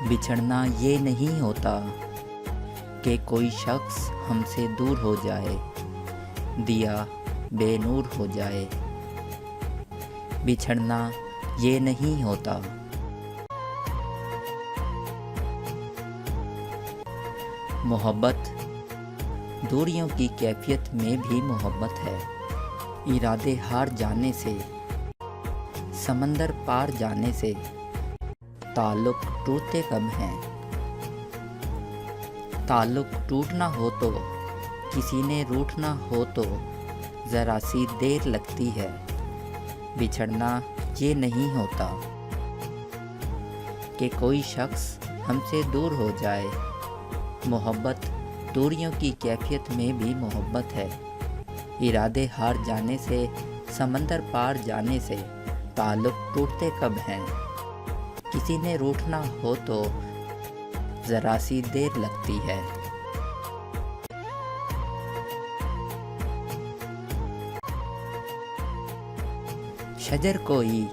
بچھڑنا یہ نہیں ہوتا کہ کوئی شخص ہم سے دور ہو جائے، دیا بے نور ہو جائے۔ بچھڑنا یہ نہیں ہوتا۔ محبت دوریوں کی کیفیت میں بھی محبت ہے۔ ارادے ہار جانے سے، سمندر پار جانے سے تعلق ٹوٹتے کب ہیں۔ تعلق ٹوٹنا ہو تو، کسی نے روٹھنا ہو تو ذرا سی دیر لگتی ہے۔ بچھڑنا یہ نہیں ہوتا کہ کوئی شخص ہم سے دور ہو جائے۔ محبت دوریوں کی کیفیت میں بھی محبت ہے۔ ارادے ہار جانے سے، سمندر پار جانے سے تعلق ٹوٹتے کب ہیں۔ کسی نے روٹھنا ہو تو ذرا سی دیر لگتی ہے۔ شجر کوئی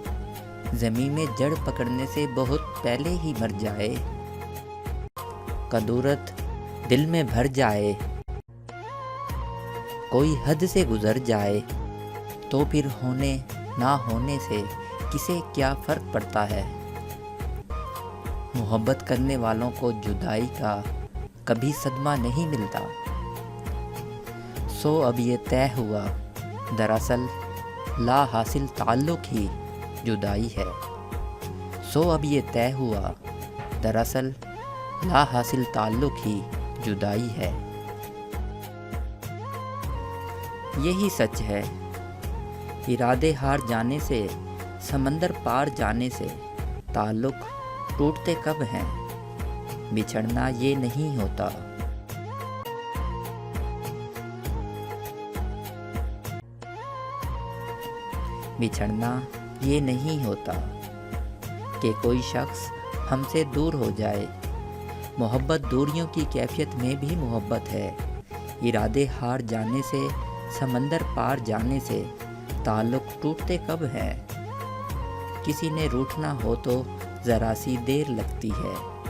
زمین میں جڑ پکڑنے سے بہت پہلے ہی مر جائے، کدورت دل میں بھر جائے، کوئی حد سے گزر جائے تو پھر ہونے نہ ہونے سے کسے کیا فرق پڑتا ہے۔ محبت کرنے والوں کو جدائی کا کبھی صدمہ نہیں ملتا۔ سو اب یہ طے ہوا، دراصل لا حاصل تعلق ہی جدائی ہے۔ سو اب یہ طے ہوا، دراصل لا حاصل تعلق ہی جدائی ہے۔ یہی سچ ہے۔ ارادے ہار جانے سے، سمندر پار جانے سے تعلق ٹوٹتے کب ہیں۔ بچھڑنا یہ نہیں ہوتا۔ بچھڑنا یہ نہیں ہوتا کہ کوئی شخص ہم سے دور ہو جائے۔ محبت دوریوں کی کیفیت میں بھی محبت ہے۔ ارادے ہار جانے سے، سمندر پار جانے سے تعلق ٹوٹتے کب ہیں۔ کسی نے روٹھنا ہو تو ذرا سی دیر لگتی ہے۔